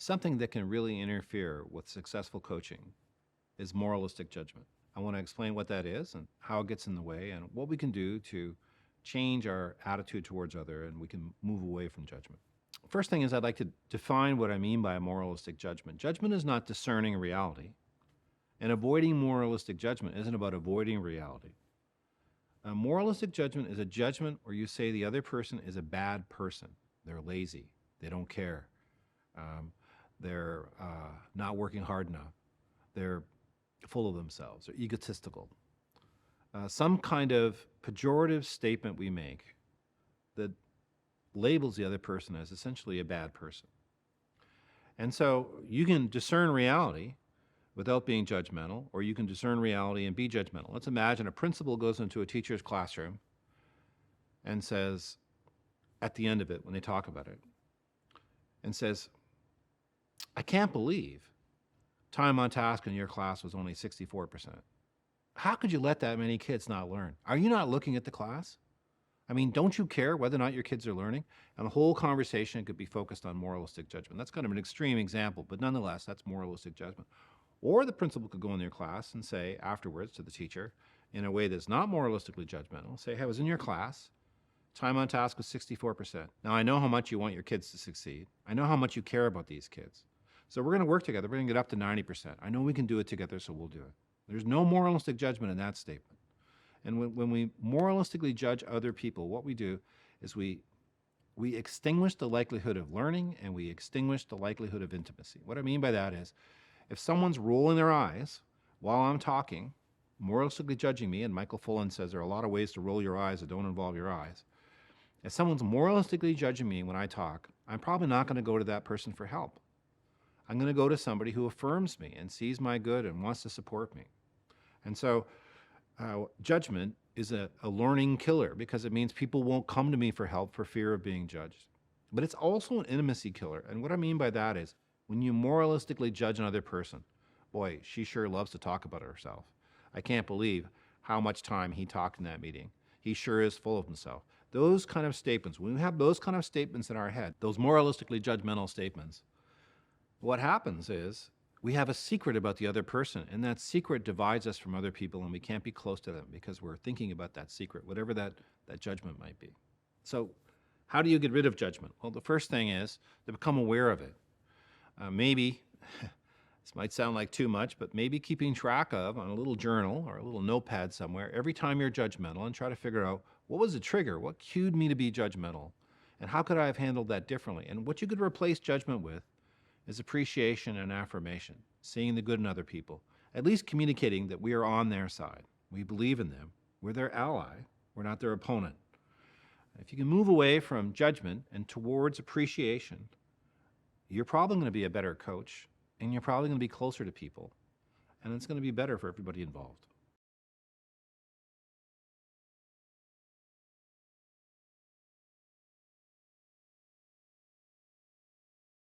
something that can really interfere with successful coaching is moralistic judgment. I want to explain what that is and how it gets in the way and what we can do to change our attitude towards other, and we can move away from judgment. First thing is, I'd like to define what I mean by a moralistic judgment. Judgment is not discerning reality, and avoiding moralistic judgment isn't about avoiding reality. A moralistic judgment is a judgment where you say the other person is a bad person. They're lazy. They don't care. They're not working hard enough. They're full of themselves. They're egotistical. Some kind of pejorative statement we make that labels the other person as essentially a bad person. And so you can discern reality without being judgmental, or you can discern reality and be judgmental. Let's imagine a principal goes into a teacher's classroom and says, at the end of it, when they talk about it, and says, I can't believe time on task in your class was only 64%. How could you let that many kids not learn? Are you not looking at the class? I mean, don't you care whether or not your kids are learning? And the whole conversation could be focused on moralistic judgment. That's kind of an extreme example, but nonetheless, that's moralistic judgment. Or the principal could go in their class and say afterwards to the teacher, in a way that's not moralistically judgmental, say, hey, I was in your class, time on task was 64%. Now, I know how much you want your kids to succeed. I know how much you care about these kids. So we're going to work together. We're going to get up to 90%. I know we can do it together, so we'll do it. There's no moralistic judgment in that statement. And when we moralistically judge other people, what we do is we extinguish the likelihood of learning, and we extinguish the likelihood of intimacy. What I mean by that is, if someone's rolling their eyes while I'm talking, moralistically judging me, and Michael Fullan says there are a lot of ways to roll your eyes that don't involve your eyes. If someone's moralistically judging me when I talk, I'm probably not going to go to that person for help. I'm going to go to somebody who affirms me and sees my good and wants to support me. And so judgment is a learning killer, because it means people won't come to me for help for fear of being judged. But it's also an intimacy killer. And what I mean by that is, when you moralistically judge another person, boy, she sure loves to talk about herself. I can't believe how much time he talked in that meeting. He sure is full of himself. Those kind of statements, when we have those kind of statements in our head, those moralistically judgmental statements, what happens is we have a secret about the other person, and that secret divides us from other people, and we can't be close to them because we're thinking about that secret, whatever that judgment might be. So how do you get rid of judgment? Well, the first thing is to become aware of it. Maybe, this might sound like too much, but maybe keeping track of on a little journal or a little notepad somewhere every time you're judgmental, and try to figure out what was the trigger, what cued me to be judgmental, and how could I have handled that differently? And what you could replace judgment with is appreciation and affirmation, seeing the good in other people, at least communicating that we are on their side. We believe in them. We're their ally. We're not their opponent. If you can move away from judgment and towards appreciation, you're probably going to be a better coach, and you're probably going to be closer to people, and it's going to be better for everybody involved.